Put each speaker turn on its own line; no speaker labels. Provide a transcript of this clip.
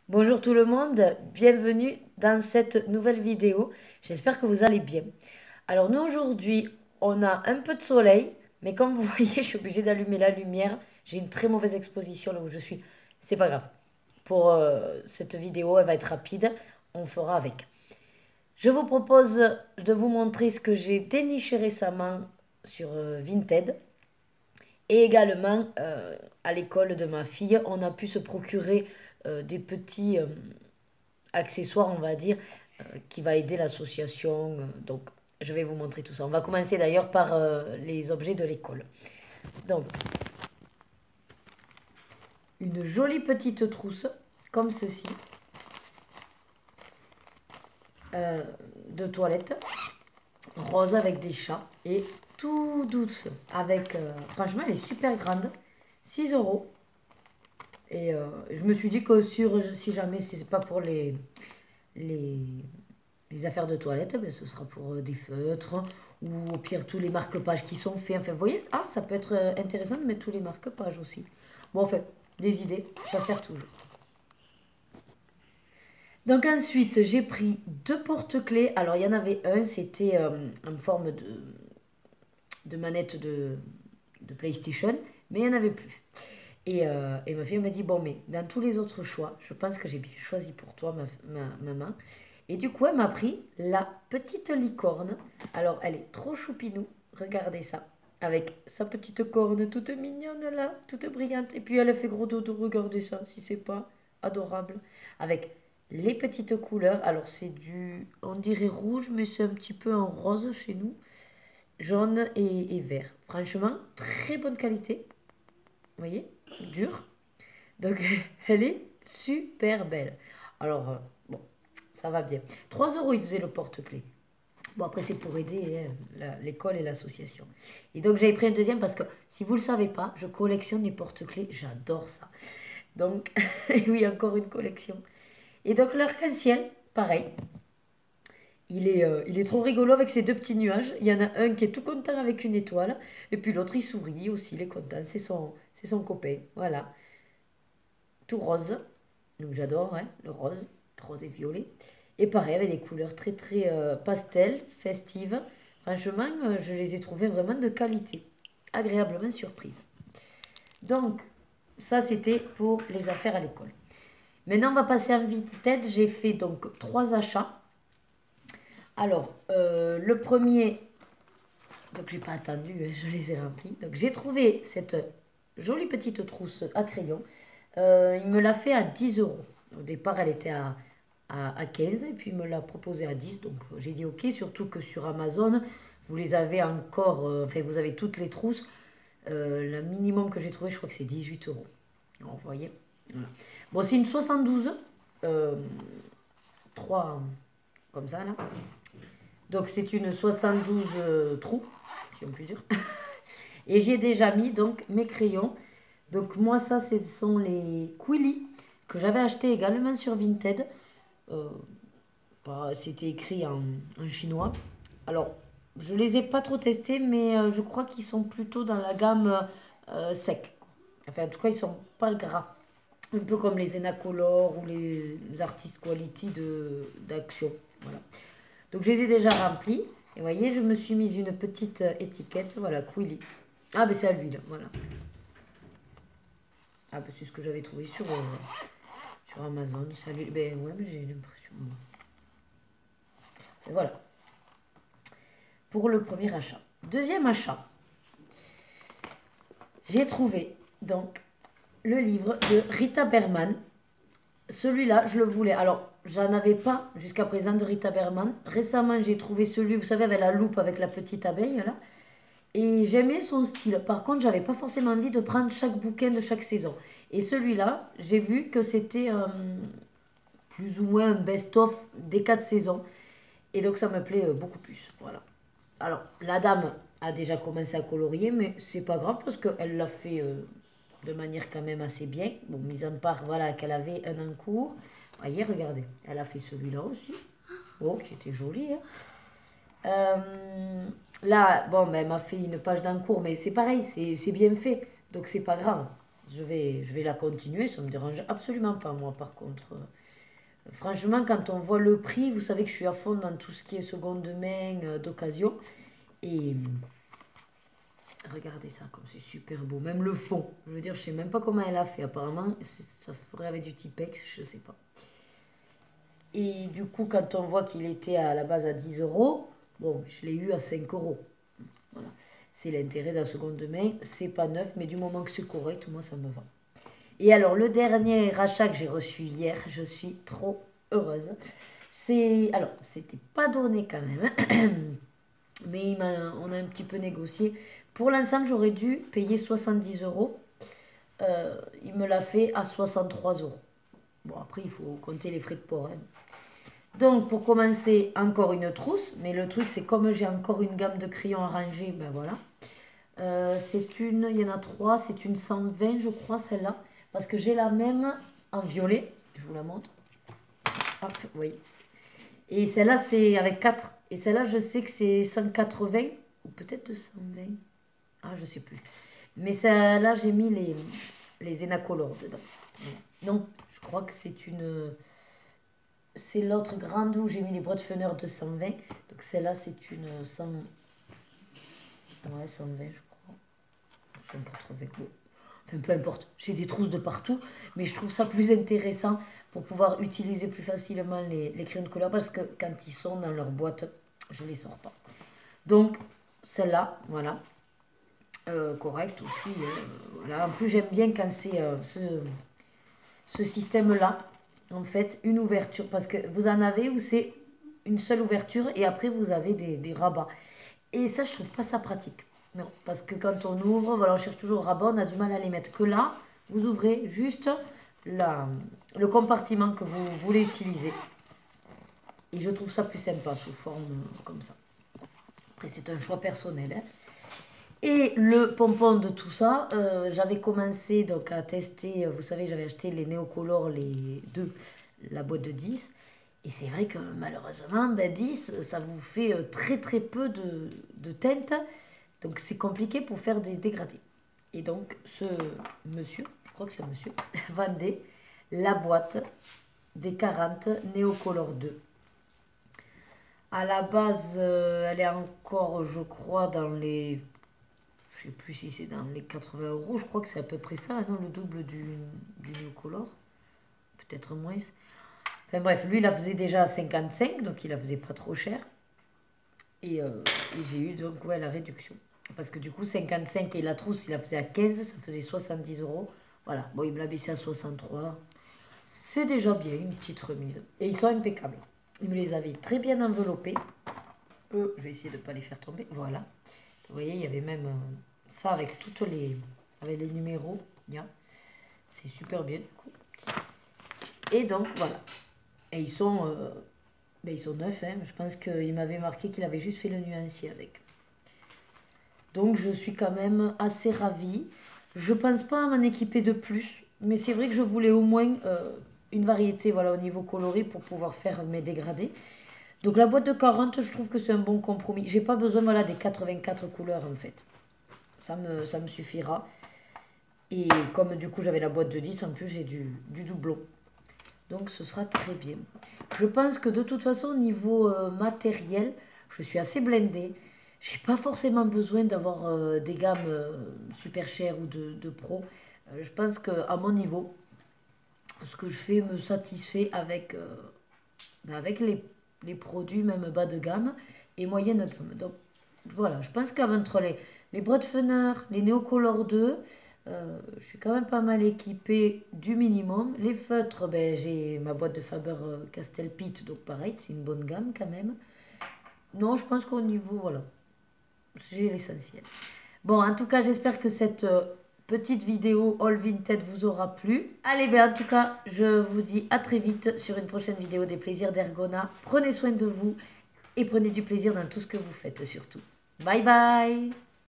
Bonjour tout le monde, bienvenue dans cette nouvelle vidéo. J'espère que vous allez bien. Alors nous aujourd'hui, on a un peu de soleil, mais comme vous voyez, je suis obligée d'allumer la lumière. J'ai une très mauvaise exposition là où je suis. C'est pas grave. Pour cette vidéo, elle va être rapide. On fera avec. Je vous propose de vous montrer ce que j'ai déniché récemment sur Vinted. Et également, à l'école de ma fille, on a pu se procurer des petits accessoires, on va dire, qui va aider l'association. Donc, je vais vous montrer tout ça. On va commencer d'ailleurs par les objets de l'école. Donc, une jolie petite trousse, comme ceci, euh, de toilette, rose avec des chats et tout douce. Avec, franchement, elle est super grande, 6 euros. Et je me suis dit que si jamais c'est pas pour les, les affaires de toilette, ben, ce sera pour des feutres ou au pire tous les marque-pages qui sont faits. Enfin, vous voyez, ah, ça peut être intéressant de mettre tous les marque-pages aussi. Bon, enfin, des idées, ça sert toujours. Donc ensuite, j'ai pris deux porte-clés. Alors, il y en avait un, c'était en forme de manette de PlayStation, mais il n'y en avait plus. Et ma fille m'a dit, bon, mais dans tous les autres choix, je pense que j'ai bien choisi pour toi, ma maman. Et du coup, elle m'a pris la petite licorne. Alors, elle est trop choupinou. Regardez ça. Avec sa petite corne toute mignonne là, toute brillante. Et puis, elle a fait gros dodo. Regardez ça, si c'est pas adorable. Avec les petites couleurs. Alors, c'est du, on dirait rouge, mais c'est un petit peu en rose chez nous. Jaune et vert. Franchement, très bonne qualité. Vous voyez, dure. Donc, elle est super belle. Alors, bon, ça va bien. 3 euros, il faisait le porte-clés. Bon, après, c'est pour aider l'école et l'association. Et donc, j'avais pris un deuxième parce que, si vous ne le savez pas, je collectionne les porte-clés. J'adore ça. Donc, oui, encore une collection. Et donc, l'arc-en-ciel, pareil. Il est trop rigolo avec ses deux petits nuages. Il y en a un qui est tout content avec une étoile. Et puis l'autre, il sourit aussi, il est content. C'est son copain. Voilà. Tout rose. Donc j'adore hein, le rose. Rose et violet. Et pareil, avec des couleurs très très pastel, festives. Franchement, je les ai trouvées vraiment de qualité. Agréablement surprise. Donc, ça c'était pour les affaires à l'école. Maintenant, on va passer en Vinted. J'ai fait donc 3 achats. Alors, le premier, donc j'ai pas attendu, hein, je les ai remplis. Donc j'ai trouvé cette jolie petite trousse à crayon. Il me l'a fait à 10 euros. Au départ, elle était à 15 et puis il me l'a proposé à 10. Donc j'ai dit ok, surtout que sur Amazon, vous les avez encore, enfin vous avez toutes les trousses. Le minimum que j'ai trouvé, je crois que c'est 18 euros. Alors, vous voyez. Voilà. Bon, c'est une 72. 3 comme ça là. Donc c'est une 72 trous, si on peut dire. Et j'ai déjà mis donc mes crayons. Donc moi ça ce sont les Quilly que j'avais acheté également sur Vinted. Euh, C'était écrit en chinois. Alors je les ai pas trop testés mais je crois qu'ils sont plutôt dans la gamme sec. Enfin en tout cas ils sont pas gras. Un peu comme les Enacolor ou les Artist Quality d'Action. Voilà. Donc je les ai déjà remplis. Et vous voyez, je me suis mise une petite étiquette. Voilà, Quilly. Ah, ben c'est à l'huile, voilà. Ah, ben c'est ce que j'avais trouvé sur Amazon. C'est à l'huile. Ben ouais, mais j'ai l'impression. Et voilà. Pour le premier achat. Deuxième achat. J'ai trouvé donc le livre de Rita Berman. Celui-là, je le voulais. Alors, j'en avais pas jusqu'à présent de Rita Berman. Récemment, j'ai trouvé celui, vous savez, avec la loupe, avec la petite abeille, là. Et j'aimais son style. Par contre, j'avais pas forcément envie de prendre chaque bouquin de chaque saison. Et celui-là, j'ai vu que c'était plus ou moins un best-of des 4 saisons. Et donc, ça me plaît beaucoup plus. Voilà. Alors, la dame a déjà commencé à colorier, mais c'est pas grave parce qu'elle l'a fait de manière quand même assez bien. Bon, mise en part, voilà, qu'elle avait un en cours. Voyez, regardez, elle a fait celui-là aussi. Oh, qui était joli, hein. Là, bon, ben, elle m'a fait une page d'encours, mais c'est pareil, c'est bien fait. Donc, c'est pas grave. je vais la continuer, ça ne me dérange absolument pas, moi, par contre. Franchement, quand on voit le prix, vous savez que je suis à fond dans tout ce qui est seconde main, d'occasion. Et regardez ça, comme c'est super beau. Même le fond, je veux dire, je sais même pas comment elle a fait. Apparemment, ça ferait avec du Tipex, je sais pas. Et du coup, quand on voit qu'il était à la base à 10 euros, bon, je l'ai eu à 5 euros. Voilà. C'est l'intérêt de la seconde main. C'est pas neuf, mais du moment que c'est correct, moi, ça me va. Et alors, le dernier rachat que j'ai reçu hier, je suis trop heureuse. Alors, c'était pas donné quand même, mais on a un petit peu négocié. Pour l'ensemble, j'aurais dû payer 70 euros. Il me l'a fait à 63 euros. Bon, après, il faut compter les frais de port, hein. Donc, pour commencer, encore une trousse. Mais le truc, c'est comme j'ai encore une gamme de crayons à ranger, ben voilà. Il y en a 3, c'est une 120, je crois, celle-là. Parce que j'ai la même en violet. Je vous la montre. Hop, oui. Et celle-là, c'est avec 4. Et celle-là, je sais que c'est 180. Ou peut-être 220. Ah, je sais plus. Mais celle-là, j'ai mis les Enacolor dedans. Voilà. Non, je crois que c'est une... C'est l'autre grande où j'ai mis les Broadfunner de 120. Donc celle-là, c'est une 100... Ouais, 120, je crois. 180. Bon. Enfin, peu importe. J'ai des trousses de partout. Mais je trouve ça plus intéressant pour pouvoir utiliser plus facilement les crayons de couleur. Parce que quand ils sont dans leur boîte, je ne les sors pas. Donc, celle-là, voilà. Correct aussi. Voilà. En plus, j'aime bien quand c'est ce système-là. En fait, une ouverture. Parce que vous en avez où c'est une seule ouverture et après, vous avez des rabats. Et ça, je trouve pas ça pratique. Non, parce que quand on ouvre, voilà, on cherche toujours rabat, on a du mal à les mettre. Que là, vous ouvrez juste le compartiment que vous voulez utiliser. Et je trouve ça plus sympa sous forme comme ça. Après, c'est un choix personnel, hein. Et le pompon de tout ça, j'avais commencé donc à tester, vous savez, j'avais acheté les Neocolor, les deux, la boîte de 10. Et c'est vrai que malheureusement, 10, ça vous fait très très peu de teinte. Donc c'est compliqué pour faire des dégradés. Et donc ce monsieur, je crois que c'est un monsieur, vendait la boîte des 40 Neocolor 2. À la base, elle est encore, je crois, dans les... Je sais plus si c'est dans les 80 euros. Je crois que c'est à peu près ça, non, le double du Neocolor. Peut-être moins. Enfin bref, lui, il la faisait déjà à 55, donc il la faisait pas trop cher. Et j'ai eu donc ouais, la réduction. Parce que du coup, 55 et la trousse, il la faisait à 15, ça faisait 70 euros. Voilà, bon, il me l'a baissé à 63. C'est déjà bien, une petite remise. Et ils sont impeccables. Il me les avait très bien enveloppés. Je vais essayer de ne pas les faire tomber. Voilà. Vous voyez, il y avait même ça avec toutes les... avec les numéros. C'est super bien, du coup. Et donc, voilà. Et ils sont... ils sont neufs, hein. Je pense qu'il m'avait marqué qu'il avait juste fait le nuancier avec. Donc je suis quand même assez ravie. Je pense pas à m'en équiper de plus. Mais c'est vrai que je voulais au moins une variété, voilà, au niveau coloris pour pouvoir faire mes dégradés. Donc la boîte de 40, je trouve que c'est un bon compromis. J'ai pas besoin, voilà, des 84 couleurs en fait. Ça me suffira. Et comme du coup j'avais la boîte de 10, en plus j'ai du doublon. Donc ce sera très bien. Je pense que de toute façon, au niveau matériel, je suis assez blindée. J'ai pas forcément besoin d'avoir des gammes super chères ou de pro. Je pense qu'à mon niveau, ce que je fais me satisfait avec, avec les produits même bas de gamme et moyenne gamme. Donc voilà, je pense qu'entre les Broadfunner, les Neocolor 2, je suis quand même pas mal équipée du minimum. Les feutres, j'ai ma boîte de Faber Castell Pitt, donc pareil, c'est une bonne gamme quand même. Non, je pense qu'au niveau, voilà, j'ai l'essentiel. Bon, en tout cas, j'espère que cette petite vidéo All Vinted vous aura plu. Allez, en tout cas, je vous dis à très vite sur une prochaine vidéo des plaisirs d'Ergona. Prenez soin de vous et prenez du plaisir dans tout ce que vous faites surtout. Bye bye!